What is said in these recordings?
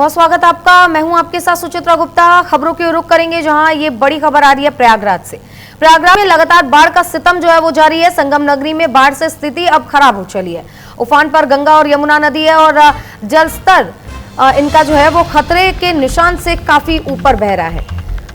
बहुत स्वागत आपका। मैं हूं आपके साथ सुचित्रा गुप्ता। खबरों की रुख करेंगे जहां ये बड़ी खबर आ रही है प्रयागराज से। प्रयागराज में लगातार बाढ़ का सितम जो है वो जारी है। संगम नगरी में बाढ़ से स्थिति अब खराब हो चली है। उफान पर गंगा और यमुना नदी है और जल स्तर इनका जो है वो खतरे के निशान से काफी ऊपर बह रहा है।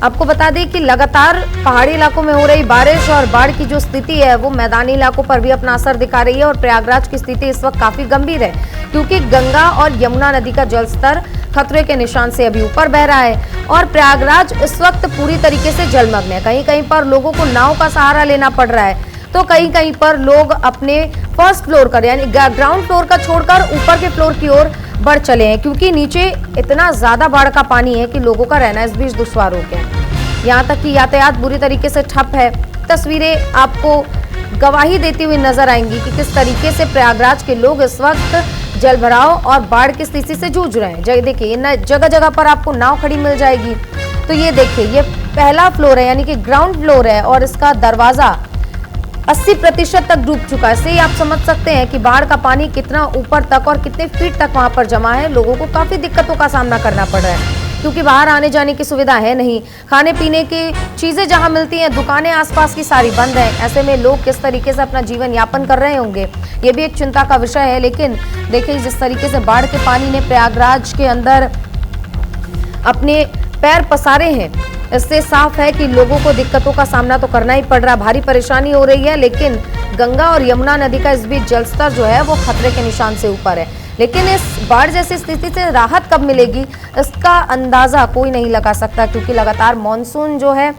आपको बता दें कि लगातार पहाड़ी इलाकों में हो रही बारिश और बाढ़ की जो स्थिति है वो मैदानी इलाकों पर भी अपना असर दिखा रही है और प्रयागराज की स्थिति इस वक्त काफी गंभीर है क्योंकि गंगा और यमुना नदी का जलस्तर खतरे के निशान से अभी ऊपर बह रहा है और प्रयागराज इस वक्त पूरी तरीके से जलमग्न है। कहीं कहीं पर लोगों को नाव का सहारा लेना पड़ रहा है तो कहीं कहीं पर लोग अपने फर्स्ट फ्लोर का यानी ग्राउंड फ्लोर का छोड़कर ऊपर के फ्लोर की ओर बढ़ चले हैं क्योंकि नीचे इतना ज्यादा बाढ़ का पानी है कि लोगों का रहना इस बीच दुश्वार हो गया है। यहाँ तक कि यातायात बुरी तरीके से ठप है। तस्वीरें आपको गवाही देती हुई नजर आएंगी कि किस तरीके से प्रयागराज के लोग इस वक्त जल भराव और बाढ़ की स्थिति से जूझ रहे हैं। देखिए जगह जगह पर आपको नाव खड़ी मिल जाएगी। तो ये देखिए ये पहला फ्लोर है यानी कि ग्राउंड फ्लोर है और इसका दरवाजा 80% तक डूब चुका है। इससे ही आप समझ सकते हैं कि बाढ़ का पानी कितना ऊपर तक और कितने फीट तक वहां पर जमा है। लोगों को काफी दिक्कतों का सामना करना पड़ रहा है क्योंकि बाहर आने जाने की सुविधा है नहीं। खाने पीने की चीजें जहां मिलती हैं, दुकानें आसपास की सारी बंद हैं। ऐसे में लोग किस तरीके से अपना जीवन यापन कर रहे होंगे ये भी एक चिंता का विषय है। लेकिन देखिए जिस तरीके से बाढ़ के पानी ने प्रयागराज के अंदर अपने पैर पसारे हैं, इससे साफ है कि लोगों को दिक्कतों का सामना तो करना ही पड़ रहा है, भारी परेशानी हो रही है। लेकिन गंगा और यमुना नदी का इस बीच जलस्तर जो है वो खतरे के निशान से ऊपर है। लेकिन इस बाढ़ जैसी स्थिति से राहत कब मिलेगी इसका अंदाजा कोई नहीं लगा सकता क्योंकि लगातार मॉनसून जो है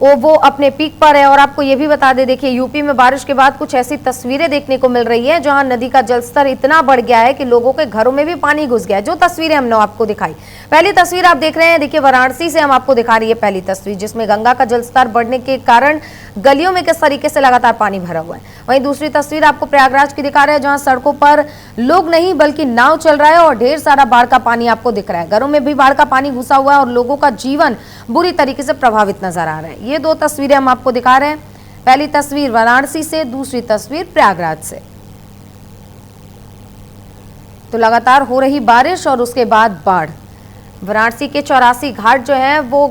वो अपने पीक पर है। और आपको ये भी बता दें, देखिए यूपी में बारिश के बाद कुछ ऐसी तस्वीरें देखने को मिल रही है जहां नदी का जलस्तर इतना बढ़ गया है कि लोगों के घरों में भी पानी घुस गया है। जो तस्वीरें हमने आपको दिखाई, पहली तस्वीर आप देख रहे हैं, देखिए वाराणसी से हम आपको दिखा रही है पहली तस्वीर जिसमें गंगा का जलस्तर बढ़ने के कारण गलियों में किस तरीके से लगातार पानी भरा हुआ है। वहीं दूसरी तस्वीर आपको प्रयागराज की दिखा रहे हैं जहां सड़कों पर लोग नहीं बल्कि नाव चल रहा है और ढेर सारा बाढ़ का पानी आपको दिख रहा है। घरों में भी बाढ़ का पानी घुसा हुआ है और लोगों का जीवन बुरी तरीके से प्रभावित नजर आ रहा है। ये दो तस्वीरें हम आपको दिखा रहे हैं, पहली तस्वीर वाराणसी से, दूसरी तस्वीर प्रयागराज से। तो लगातार हो रही बारिश और उसके बाद बाढ़, वाराणसी के 84 घाट जो है वो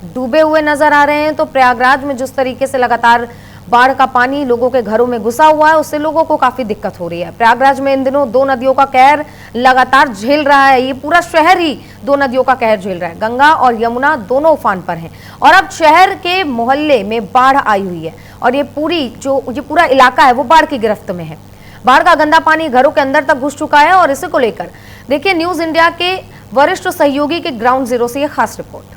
डूबे हुए नजर आ रहे हैं। तो प्रयागराज में जिस तरीके से लगातार बाढ़ का पानी लोगों के घरों में घुसा हुआ है उससे लोगों को काफी दिक्कत हो रही है। प्रयागराज में इन दिनों दो नदियों का कहर लगातार झेल रहा है। ये पूरा शहर ही दो नदियों का कहर झेल रहा है। गंगा और यमुना दोनों उफान पर हैं और अब शहर के मोहल्ले में बाढ़ आई हुई है और ये पूरा इलाका है वो बाढ़ की गिरफ्त में है। बाढ़ का गंदा पानी घरों के अंदर तक घुस चुका है और इसी को लेकर देखिए न्यूज इंडिया के वरिष्ठ सहयोगी के ग्राउंड जीरो से यह खास रिपोर्ट।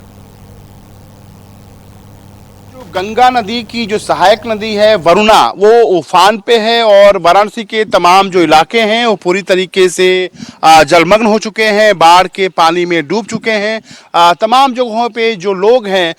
गंगा नदी की जो सहायक नदी है वरुणा वो उफान पे है और वाराणसी के तमाम जो इलाके हैं वो पूरी तरीके से जलमग्न हो चुके हैं, बाढ़ के पानी में डूब चुके हैं। तमाम जगहों पे जो लोग हैं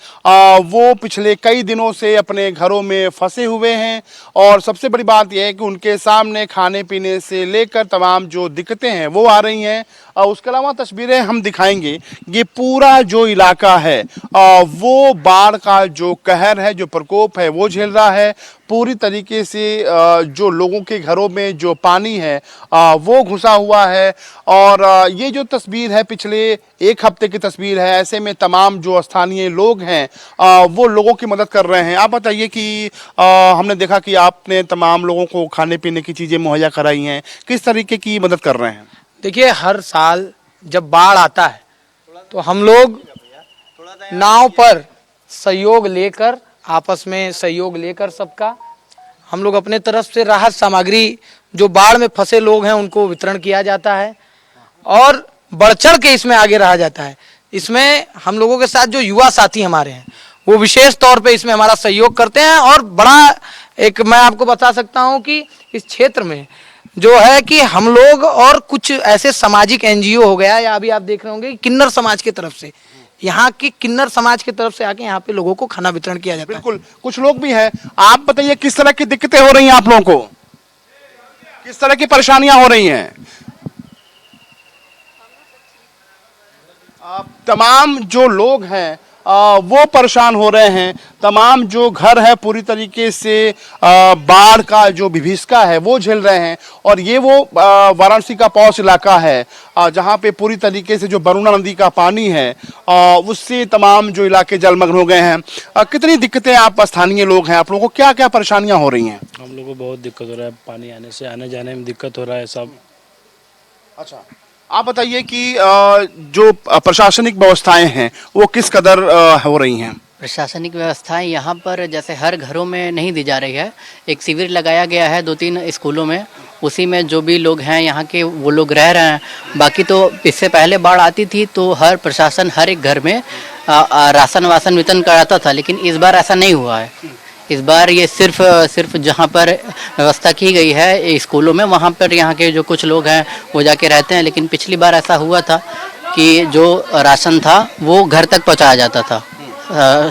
वो पिछले कई दिनों से अपने घरों में फंसे हुए हैं और सबसे बड़ी बात यह है कि उनके सामने खाने पीने से लेकर तमाम जो दिक्कतें हैं वो आ रही हैं। उसके अलावा तस्वीरें हम दिखाएंगे। ये पूरा जो इलाका है वो बाढ़ का जो कहर है, जो प्रकोप है वो झेल रहा है। पूरी तरीके से जो लोगों के घरों में जो पानी है वो घुसा हुआ है और ये जो तस्वीर है पिछले एक हफ्ते की तस्वीर है। ऐसे में तमाम जो स्थानीय लोग हैं वो लोगों की मदद कर रहे हैं। आप बताइए कि हमने देखा कि आपने तमाम लोगों को खाने पीने की चीज़ें मुहैया कराई हैं, किस तरीके की मदद कर रहे हैं? देखिए हर साल जब बाढ़ आता है तो हम लोग नाव पर सहयोग लेकर, आपस में सहयोग लेकर सबका हम लोग अपने तरफ से राहत सामग्री जो बाढ़ में फंसे लोग हैं उनको वितरण किया जाता है और बढ़ चढ़ के इसमें आगे रहा जाता है। इसमें हम लोगों के साथ जो युवा साथी हमारे हैं वो विशेष तौर पे इसमें हमारा सहयोग करते हैं और बड़ा एक मैं आपको बता सकता हूँ कि इस क्षेत्र में जो है कि हम लोग और कुछ ऐसे सामाजिक एनजीओ हो गया या अभी आप देख रहे होंगे किन्नर समाज की तरफ से, यहाँ की किन्नर समाज की तरफ से आके यहाँ पे लोगों को खाना वितरण किया जाता है। बिल्कुल, कुछ लोग भी हैं। आप बताइए किस तरह की दिक्कतें हो रही हैं आप लोगों को, किस तरह की परेशानियां हो रही हैं? तमाम जो लोग हैं वो परेशान हो रहे हैं। तमाम जो घर है पूरी तरीके से बाढ़ का जो विभीषिका है वो झेल रहे हैं। और ये वो वाराणसी का पौष इलाका है जहाँ पे पूरी तरीके से जो वरुणा नदी का पानी है उससे तमाम जो इलाके जलमग्न हो गए हैं। कितनी दिक्कतें, आप स्थानीय लोग हैं, आप लोगों को क्या क्या परेशानियां हो रही हैं? हम लोग को बहुत दिक्कत हो रहा है, पानी आने से आने जाने में दिक्कत हो रहा है सब। अच्छा, आप बताइए कि जो प्रशासनिक व्यवस्थाएं हैं वो किस कदर हो रही हैं? प्रशासनिक व्यवस्थाएं यहाँ पर जैसे हर घरों में नहीं दी जा रही है। एक शिविर लगाया गया है 2-3 स्कूलों में, उसी में जो भी लोग हैं यहाँ के वो लोग रह रहे हैं। बाकी तो इससे पहले बाढ़ आती थी तो हर प्रशासन हर एक घर में राशन वासन वितरण कराता था, लेकिन इस बार ऐसा नहीं हुआ है। इस बार ये सिर्फ जहाँ पर व्यवस्था की गई है स्कूलों में, वहाँ पर यहाँ के जो कुछ लोग हैं वो जाके रहते हैं। लेकिन पिछली बार ऐसा हुआ था कि जो राशन था वो घर तक पहुँचाया जाता था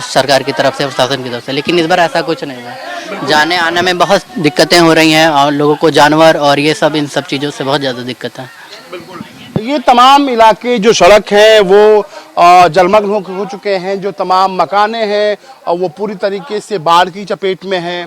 सरकार की तरफ से, प्रशासन की तरफ से। लेकिन इस बार ऐसा कुछ नहीं हुआ। जाने आने में बहुत दिक्कतें हो रही हैं और लोगों को जानवर और ये सब इन सब चीज़ों से बहुत ज़्यादा दिक्कत है। ये तमाम इलाके जो सड़क है वो जलमग्न हो चुके हैं। जो तमाम मकाने हैं वो पूरी तरीके से बाढ़ की चपेट में हैं।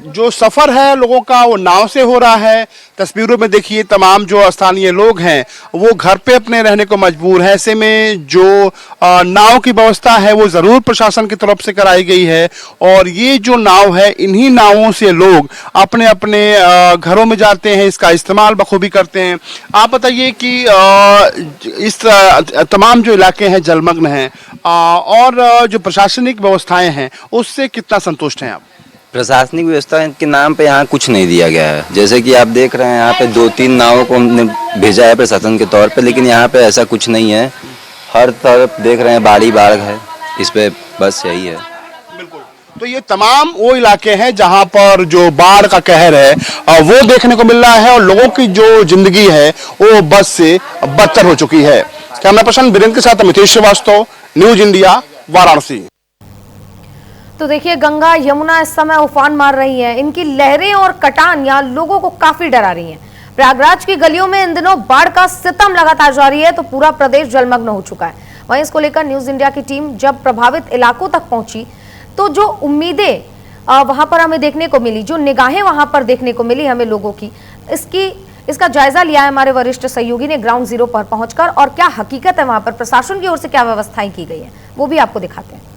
जो सफ़र है लोगों का वो नाव से हो रहा है। तस्वीरों में देखिए तमाम जो स्थानीय लोग हैं वो घर पे अपने रहने को मजबूर है। ऐसे में जो नाव की व्यवस्था है वो ज़रूर प्रशासन की तरफ से कराई गई है। और ये जो नाव है, इन्हीं नावों से लोग अपने अपने घरों में जाते हैं, इसका इस्तेमाल बखूबी करते हैं। आप बताइए कि इस तमाम जो इलाके हैं जलमग्न हैं और जो प्रशासनिक व्यवस्थाएं हैं उससे कितना संतुष्ट हैं आप? प्रशासनिक व्यवस्था के नाम पे यहाँ कुछ नहीं दिया गया है। जैसे कि आप देख रहे हैं यहाँ पे 2-3 नावों को हमने भेजा है प्रशासन के तौर पे, लेकिन यहाँ पे ऐसा कुछ नहीं है। हर तरफ देख रहे हैं बाढ़ ही बाढ़ है, इस पे बस यही है। तो ये तमाम वो इलाके हैं जहां पर जो बाढ़ का कहर है वो देखने को मिल रहा है और लोगों की जो जिंदगी है वो बस से बदतर हो चुकी है। कैमरा पर्सन वीरेंद्र के साथ अमितेश श्रीवास्तव, न्यूज इंडिया, वाराणसी। तो देखिए, गंगा यमुना इस समय उफान मार रही हैं। इनकी लहरें और कटान यहाँ लोगों को काफी डरा रही हैं। प्रयागराज की गलियों में इन दिनों बाढ़ का सितम लगातार जारी है, तो पूरा प्रदेश जलमग्न हो चुका है। वहीं इसको लेकर न्यूज इंडिया की टीम जब प्रभावित इलाकों तक पहुंची तो जो उम्मीदें वहां पर हमें देखने को मिली, जो निगाहें वहां पर देखने को मिली हमें लोगों की, इसका जायजा लिया है हमारे वरिष्ठ सहयोगी ने ग्राउंड जीरो पर पहुंचकर। और क्या हकीकत है वहां पर, प्रशासन की ओर से क्या व्यवस्थाएं की गई है, वो भी आपको दिखाते हैं।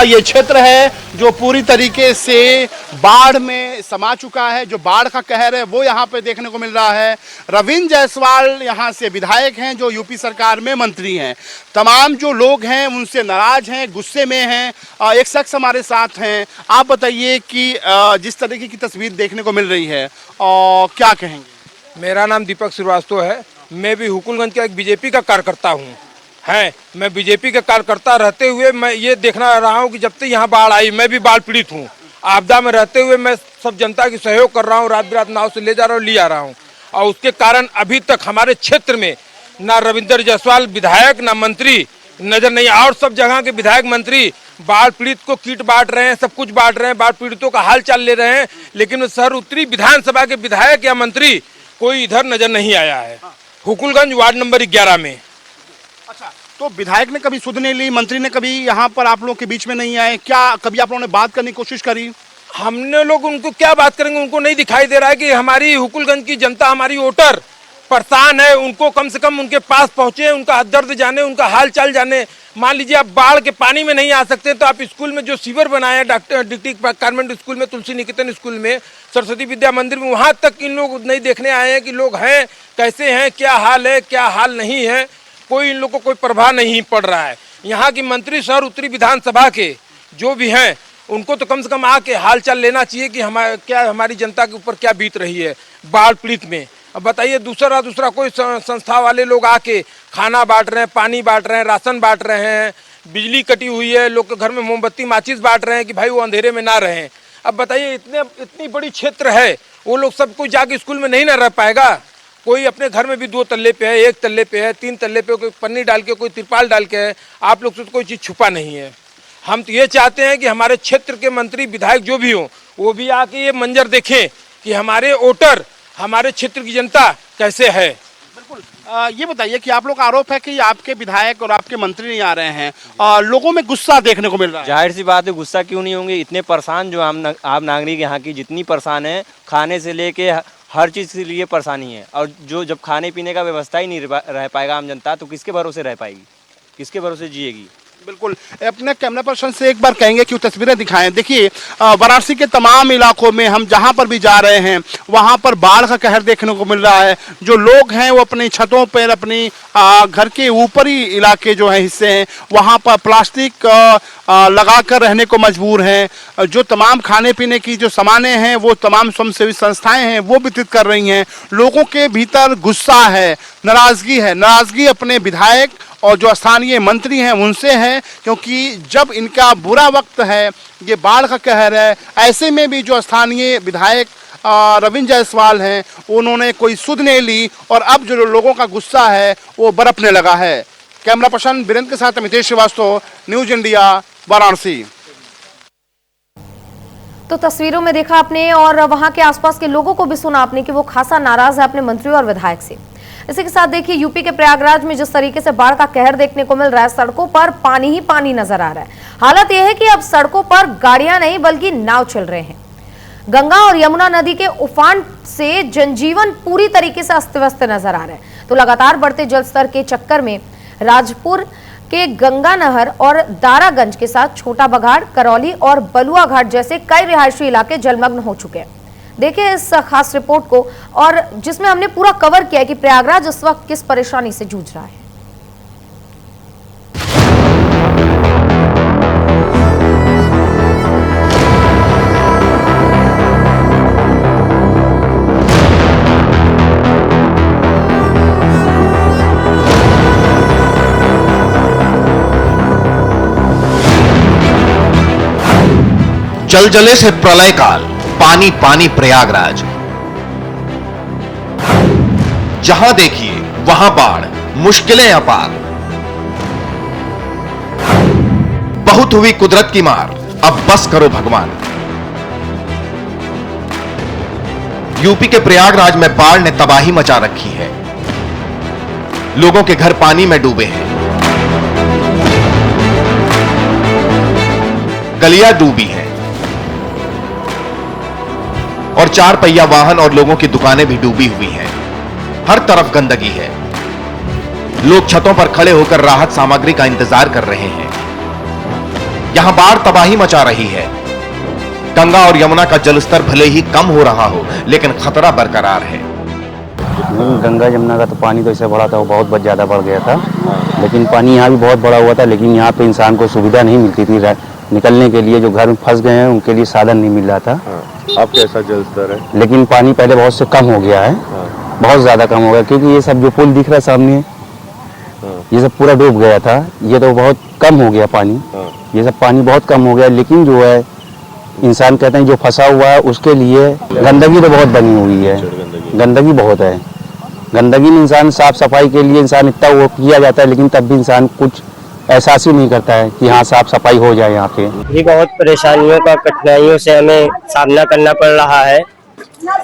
ये क्षेत्र है जो पूरी तरीके से बाढ़ में समा चुका है। जो बाढ़ का कहर है वो यहाँ पे देखने को मिल रहा है। रविंद्र जायसवाल यहाँ से विधायक हैं जो यूपी सरकार में मंत्री हैं। तमाम जो लोग हैं उनसे नाराज हैं, गुस्से में हैं। एक शख्स हमारे साथ हैं। आप बताइए कि जिस तरीके की तस्वीर देखने को मिल रही है क्या कहेंगे? मेरा नाम दीपक श्रीवास्तव है। मैं भी हुकुलगंज का एक बीजेपी का कार्यकर्ता हूँ। मैं बीजेपी का कार्यकर्ता रहते हुए मैं ये देखना रहा हूँ कि जब तक यहाँ बाढ़ आई, मैं भी बाढ़ पीड़ित हूँ। आपदा में रहते हुए मैं सब जनता की सहयोग कर रहा हूँ, रात बिरात नाव से ले जा रहा हूँ, ले आ रहा हूँ। और उसके कारण अभी तक हमारे क्षेत्र में ना रविंद्र जायसवाल विधायक ना मंत्री नजर नहीं। और सब जगह के विधायक मंत्री बाढ़ पीड़ित को किट बांट रहे हैं, सब कुछ बांट रहे हैं, बाढ़ पीड़ितों का हाल चाल ले रहे हैं, लेकिन शहर उत्तरी विधानसभा के विधायक या मंत्री कोई इधर नजर नहीं आया है। हुकुलगंज वार्ड नंबर 11 में। अच्छा, तो विधायक ने कभी सुध नहीं ली, मंत्री ने कभी यहाँ पर आप लोगों के बीच में नहीं आए क्या? कभी आप लोगों ने बात करने की कोशिश करी? हमने लोग उनको क्या बात करेंगे, उनको नहीं दिखाई दे रहा है कि हमारी हुकुलगंज की जनता, हमारी वोटर परेशान है। उनको कम से कम उनके पास पहुंचे, उनका दर्द जाने, उनका हाल चाल जाने। मान लीजिए आप बाढ़ के पानी में नहीं आ सकते तो आप स्कूल में जो शिविर बनाए डिस्ट्रिक्ट कॉन्वेंट स्कूल में, तुलसी निकेतन स्कूल में, सरस्वती विद्या मंदिर में, वहाँ तक इन लोग नहीं देखने आए हैं कि लोग हैं कैसे हैं, क्या हाल है, क्या हाल नहीं है। कोई इन लोग को कोई प्रभाव नहीं पड़ रहा है। यहाँ की मंत्री शहर उत्तरी विधानसभा के जो भी हैं उनको तो कम से कम आके हाल चाल लेना चाहिए कि हमारी जनता के ऊपर क्या बीत रही है बाढ़ पीड़ित में। अब बताइए, दूसरा कोई संस्था वाले लोग आके खाना बांट रहे हैं, पानी बांट रहे हैं, राशन बांट रहे हैं, बिजली कटी हुई है, लोग के घर में मोमबत्ती माचिस बांट रहे हैं कि भाई वो अंधेरे में ना रहें। अब बताइए, इतनी बड़ी क्षेत्र है, वो लोग सब कोई जाके स्कूल में नहीं ना रह पाएगा। कोई अपने घर में भी 2 तल्ले पे है, 1 तल्ले पे है, 3 तल्ले पे, कोई पन्नी डाल के, कोई तिरपाल डाल के है। आप लोग से तो कोई चीज़ छुपा नहीं है। हम तो ये चाहते हैं कि हमारे क्षेत्र के मंत्री विधायक जो भी हों वो भी आके ये मंजर देखें कि हमारे वोटर, हमारे क्षेत्र की जनता कैसे है। बिल्कुल, ये बताइए कि आप लोग का आरोप है कि आपके विधायक और आपके मंत्री नहीं आ रहे हैं और लोगों में गुस्सा देखने को मिल रहा है। जाहिर सी बात है, गुस्सा क्यों नहीं होंगे। इतने परेशान जो हम आप नागरिक यहाँ की जितनी परेशान है, खाने से लेके हर चीज़ के लिए परेशानी है। और जो जब खाने पीने का व्यवस्था ही नहीं रह पाएगा आम जनता, तो किसके भरोसे रह पाएगी, किसके भरोसे जिएगी। बिल्कुल, अपने कैमरा पर्सन से एक बार कहेंगे कि वो तस्वीरें दिखाएं। देखिए, वाराणसी के तमाम इलाकों में हम जहां पर भी जा रहे हैं वहां पर बाढ़ का कहर देखने को मिल रहा है। जो लोग हैं वो अपनी छतों पर, अपनी घर के ऊपरी इलाके जो है हिस्से हैं वहां पर प्लास्टिक लगाकर रहने को मजबूर हैं। जो तमाम खाने पीने की जो सामानें हैं वो तमाम स्वयंसेवी संस्थाएं हैं वो वितरित कर रही हैं। लोगों के भीतर गुस्सा है, नाराजगी अपने विधायक और जो स्थानीय मंत्री हैं उनसे है, क्योंकि जब इनका बुरा वक्त है, ये बाढ़ का कहर है, ऐसे में भी जो स्थानीय विधायक रविंद्र जायसवाल हैं उन्होंने कोई सुध नहीं ली और अब जो लोगों का गुस्सा है वो बरपने लगा है। कैमरा पर्सन वीरेंद्र के साथ अमितेश श्रीवास्तव, न्यूज इंडिया, वाराणसी। तो तस्वीरों में देखा आपने और वहां के आसपास के लोगों को भी सुना आपने कि वो खासा नाराज है अपने मंत्री और विधायक से। इसी के साथ देखिए, यूपी के प्रयागराज में जिस तरीके से बाढ़ का कहर देखने को मिल रहा है, सड़कों पर पानी ही पानी नजर आ रहा है। हालत यह है कि अब सड़कों पर गाड़ियां नहीं बल्कि नाव चल रहे हैं। गंगा और यमुना नदी के उफान से जनजीवन पूरी तरीके से अस्त व्यस्त नजर आ रहा है। तो लगातार बढ़ते जलस्तर के चक्कर में राजपुर के गंगा नहर और दारागंज के साथ छोटा बघाड़, करौली और बलुआ घाट जैसे कई रिहायशी इलाके जलमग्न हो चुके हैं। देखिए इस खास रिपोर्ट को, और जिसमें हमने पूरा कवर किया कि प्रयागराज इस वक्त किस परेशानी से जूझ रहा है। जलजले से प्रलय काल, पानी पानी प्रयागराज। जहां देखिए वहां बाढ़, मुश्किलें अपार। बहुत हुई कुदरत की मार, अब बस करो भगवान। यूपी के प्रयागराज में बाढ़ ने तबाही मचा रखी है। लोगों के घर पानी में डूबे हैं, गलियां डूबी हैं और चार पहिया वाहन और लोगों की दुकानें भी डूबी हुई हैं। हर तरफ गंदगी है। लोग छतों पर खड़े होकर राहत सामग्री का इंतजार कर रहे हैं। यहां बाढ़ तबाही मचा रही है। गंगा और यमुना का जलस्तर भले ही कम हो रहा हो, लेकिन खतरा बरकरार है। गंगा यमुना का तो पानी तो इससे बढ़ा था, वो बहुत ज्यादा बढ़ गया था। लेकिन पानी यहाँ भी बहुत बड़ा हुआ था, लेकिन यहाँ पे इंसान को सुविधा नहीं मिलती थी निकलने के लिए। जो घर में फंस गए हैं उनके लिए साधन नहीं मिल रहा था। अब कैसा जलस्तर है? लेकिन पानी पहले बहुत से कम हो गया है, बहुत ज्यादा कम हो गया, क्योंकि ये सब जो पुल दिख रहा है सामने, ये सब पूरा डूब गया था। ये तो बहुत कम हो गया पानी, ये सब पानी बहुत कम हो गया। लेकिन जो है इंसान कहते हैं जो फंसा हुआ है उसके लिए गंदगी तो बहुत बनी हुई है, गंदगी बहुत है। गंदगी में इंसान साफ सफाई के लिए इंसान इतना वो किया जाता है, लेकिन तब भी इंसान कुछ एहसास ही नहीं करता है कि हाँ साफ सफाई हो जाए यहाँ पे। भी बहुत परेशानियों का, कठिनाइयों से हमें सामना करना पड़ रहा है।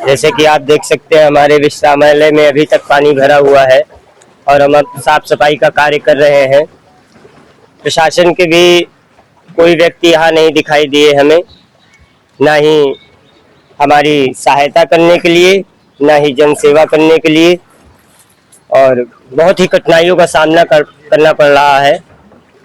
जैसे कि आप देख सकते हैं हमारे विश्रामालय में अभी तक पानी भरा हुआ है और हम अब साफ सफाई का कार्य कर रहे हैं। प्रशासन के भी कोई व्यक्ति यहाँ नहीं दिखाई दिए हमें, ना ही हमारी सहायता करने के लिए, ना ही जन सेवा करने के लिए, और बहुत ही कठिनाइयों का सामना करना पड़ रहा है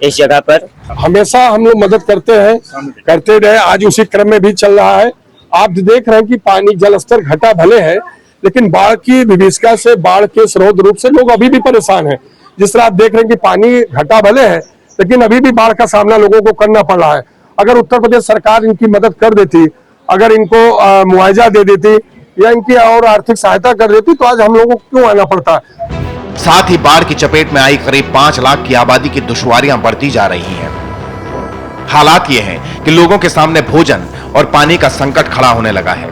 इस जगह पर। हमेशा हम लोग मदद करते हैं, करते रहे, आज उसी क्रम में भी चल रहा है। आप देख रहे हैं कि पानी जलस्तर घटा भले है, लेकिन बाढ़ की विभीषिका से, बाढ़ के स्रोत रूप से लोग अभी भी परेशान हैं। जिस तरह आप देख रहे हैं कि पानी घटा भले है, लेकिन अभी भी बाढ़ का सामना लोगों को करना पड़ रहा है। अगर उत्तर प्रदेश सरकार इनकी मदद कर देती, अगर इनको मुआवजा दे देती या इनकी और आर्थिक सहायता कर देती, तो आज हम लोगों को क्यों आना पड़ता है। साथ ही बाढ़ की चपेट में आई करीब 5 लाख की आबादी की दुश्वारियां बढ़ती जा रही हैं। हालात ये हैं कि लोगों के सामने भोजन और पानी का संकट खड़ा होने लगा है।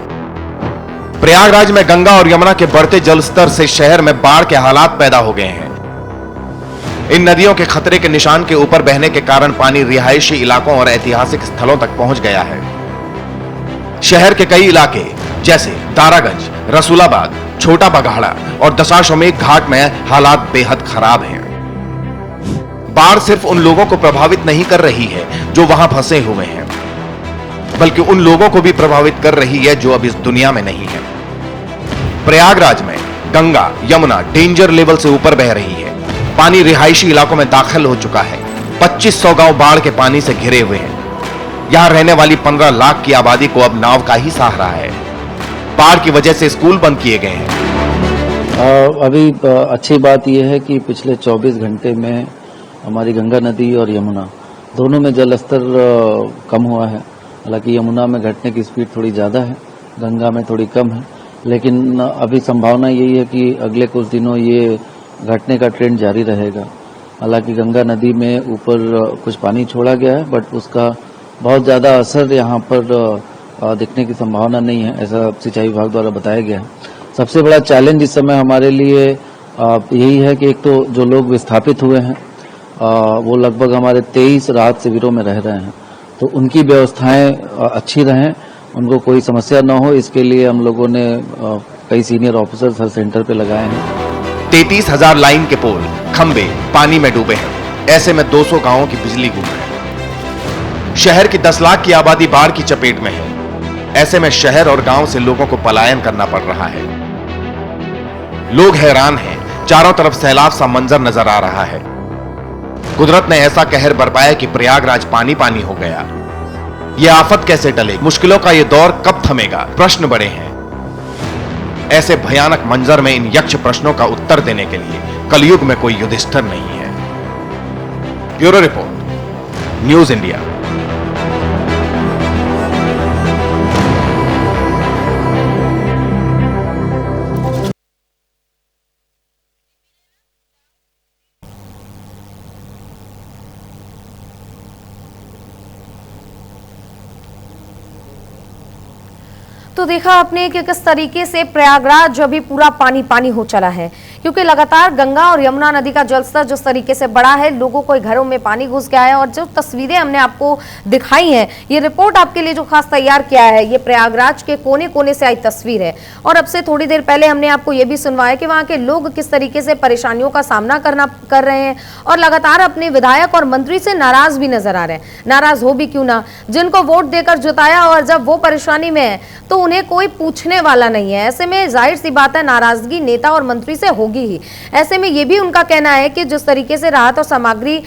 प्रयागराज में गंगा और यमुना के बढ़ते जलस्तर से शहर में बाढ़ के हालात पैदा हो गए हैं। इन नदियों के खतरे के निशान के ऊपर बहने के कारण पानी रिहायशी इलाकों और ऐतिहासिक स्थलों तक पहुंच गया है। शहर के कई इलाके जैसे दारागंज, रसूलाबाद, छोटा बघाड़ा और दशाश्वमेध घाट में हालात बेहद खराब हैं। बाढ़ सिर्फ उन लोगों को प्रभावित नहीं कर रही है जो वहां फंसे हुए हैं, बल्कि उन लोगों को भी प्रभावित कर रही है जो अब इस दुनिया में नहीं है। प्रयागराज में गंगा यमुना डेंजर लेवल से ऊपर बह रही है। पानी रिहायशी इलाकों में दाखिल हो चुका है। 2500 गांव बाढ़ के पानी से घिरे हुए हैं। यहां रहने वाली 15 लाख की आबादी को अब नाव का ही सहारा है। बाढ़ की वजह से स्कूल बंद किए गए हैं। अभी अच्छी बात यह है कि पिछले 24 घंटे में हमारी गंगा नदी और यमुना दोनों में जल स्तर कम हुआ है। हालांकि यमुना में घटने की स्पीड थोड़ी ज़्यादा है, गंगा में थोड़ी कम है, लेकिन अभी संभावना यही है कि अगले कुछ दिनों ये घटने का ट्रेंड जारी रहेगा। हालांकि गंगा नदी में ऊपर कुछ पानी छोड़ा गया है, बट उसका बहुत ज़्यादा असर यहाँ पर दिखने की संभावना नहीं है, ऐसा सिंचाई विभाग द्वारा बताया गया है। सबसे बड़ा चैलेंज इस समय हमारे लिए यही है कि एक तो जो लोग विस्थापित हुए हैं वो लगभग हमारे 23 राहत शिविरों में रह रहे हैं, तो उनकी व्यवस्थाएं अच्छी रहें, उनको कोई समस्या न हो, इसके लिए हम लोगों ने कई सीनियर ऑफिसर्स हर सेंटर पे लगाए हैं। 33,000 लाइन के पोल खंबे पानी में डूबे हैं। ऐसे में 200 गांवों की बिजली गुम है। शहर की 10 लाख की आबादी बाढ़ की चपेट में है। ऐसे में शहर और गांव से लोगों को पलायन करना पड़ रहा है। लोग हैरान हैं, चारों तरफ सैलाब सा मंजर नजर आ रहा है। कुदरत ने ऐसा कहर बरपाया कि प्रयागराज पानी पानी हो गया। यह आफत कैसे टले, मुश्किलों का यह दौर कब थमेगा, प्रश्न बड़े हैं। ऐसे भयानक मंजर में इन यक्ष प्रश्नों का उत्तर देने के लिए कलयुग में कोई युधिष्ठिर नहीं है। Bureau report, news India. तो देखा आपने कि किस तरीके से प्रयागराज अभी पूरा पानी पानी हो चला है, क्योंकि लगातार गंगा और यमुना नदी का जलस्तर जिस तरीके से बढ़ा है, लोगों को घरों में पानी घुस गया है। और जो तस्वीरें हमने आपको दिखाई हैं, ये रिपोर्ट आपके लिए जो खास तैयार किया है, ये प्रयागराज के कोने कोने से आई तस्वीर है। और अब से थोड़ी देर पहले हमने आपको ये भी सुनवाया कि वहां के लोग किस तरीके से परेशानियों का सामना कर रहे हैं और लगातार अपने विधायक और मंत्री से नाराज भी नजर आ रहे हैं। नाराज हो भी क्यों ना, जिनको वोट देकर जिताया और जब वो परेशानी में है तो उन्हें कोई पूछने वाला नहीं है। ऐसे में जाहिर सी बात है, नाराजगी नेता और मंत्री से होगी ही। ऐसे में ये भी उनका कहना है कि जिस तरीके से राहत और सामग्री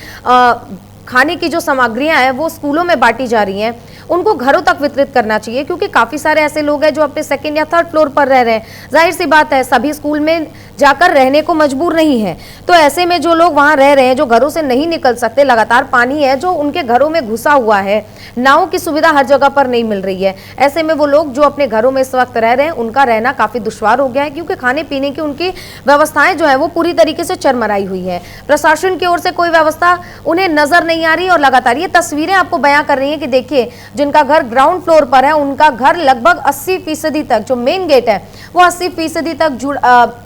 खाने की जो सामग्रियां हैं वो स्कूलों में बांटी जा रही हैं, उनको घरों तक वितरित करना चाहिए, क्योंकि काफी सारे ऐसे लोग हैं जो अपने सेकंड या थर्ड फ्लोर पर रह रहे हैं। जाहिर सी बात है, सभी स्कूल में जाकर रहने को मजबूर नहीं है। तो ऐसे में जो लोग वहां रह रहे हैं, जो घरों से नहीं निकल सकते, लगातार पानी है जो उनके घरों में घुसा हुआ है, नाव की सुविधा हर जगह पर नहीं मिल रही है। ऐसे में वो लोग जो अपने घरों में इस वक्त रह रहे हैं, उनका रहना काफी दुश्वार हो गया है, क्योंकि खाने पीने की उनकी व्यवस्थाएं जो है वो पूरी तरीके से चरमराई हुई है। प्रशासन की ओर से कोई व्यवस्था उन्हें नजर नहीं आ रही और लगातार ये तस्वीरें आपको बयां कर रही है कि देखिए, जिनका घर ग्राउंड फ्लोर पर है, उनका घर लगभग 80% तक, जो मेन गेट है वो 80% तक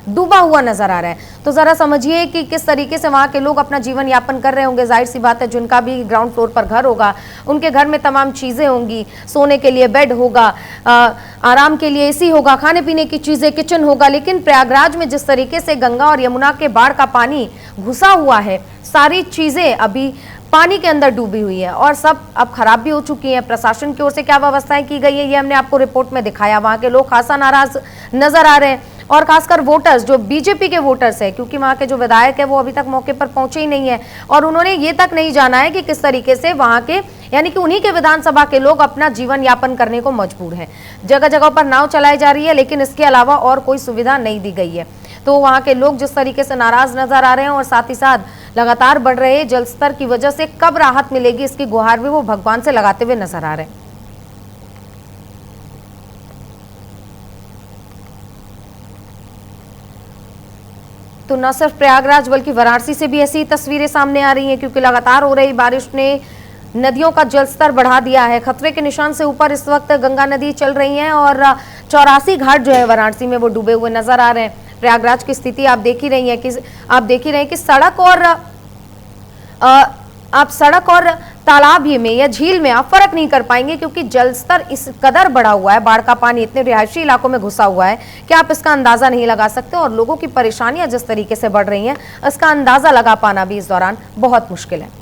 डूबा हुआ नजर आ रहा है। तो जरा समझिए कि किस तरीके से वहां के लोग अपना जीवन यापन कर रहे होंगे। जाहिर सी बात है, जिनका भी ग्राउंड फ्लोर पर घर होगा, उनके घर में तमाम चीजें होंगी, सोने के लिए बेड होगा, आराम के लिए एसी होगा, खाने पीने की चीजें, किचन होगा। लेकिन प्रयागराज में जिस तरीके से गंगा और यमुना के बाढ़ का पानी घुसा हुआ है, सारी चीजें अभी पानी के अंदर डूबी हुई है और सब अब खराब भी हो चुकी हैं। प्रशासन की ओर से क्या व्यवस्थाएं की गई है, ये हमने आपको रिपोर्ट में दिखाया। वहां के लोग खासा नाराज नजर आ रहे हैं और खासकर वोटर्स, जो बीजेपी के वोटर्स है, क्योंकि वहां के जो विधायक है वो अभी तक मौके पर पहुंचे ही नहीं है और उन्होंने ये तक नहीं जाना है कि किस तरीके से वहां के, यानी कि उन्हीं के विधानसभा के लोग अपना जीवन यापन करने को मजबूर हैं। जगह जगह पर नाव चलाई जा रही है, लेकिन इसके अलावा और कोई सुविधा नहीं दी गई है। तो वहां के लोग जिस तरीके से नाराज नजर आ रहे हैं और साथ ही साथ लगातार बढ़ रहे जल स्तर की वजह से कब राहत मिलेगी, इसकी गुहार भी वो भगवान से लगाते हुए नजर आ रहे हैं। तो न सिर्फ प्रयागराज बल्कि वाराणसी से भी ऐसी तस्वीरें सामने आ रही हैं, क्योंकि लगातार हो रही बारिश ने नदियों का जलस्तर बढ़ा दिया है। खतरे के निशान से ऊपर इस वक्त गंगा नदी चल रही है और 84 घाट जो है वाराणसी में वो डूबे हुए नजर आ रहे हैं। प्रयागराज की स्थिति आप देख ही रही हैं कि सड़क और तालाब ही में या झील में आप फर्क नहीं कर पाएंगे, क्योंकि जल स्तर इस कदर बढ़ा हुआ है, बाढ़ का पानी इतने रिहायशी इलाकों में घुसा हुआ है कि आप इसका अंदाजा नहीं लगा सकते। और लोगों की परेशानियां जिस तरीके से बढ़ रही हैं, इसका अंदाजा लगा पाना भी इस दौरान बहुत मुश्किल है।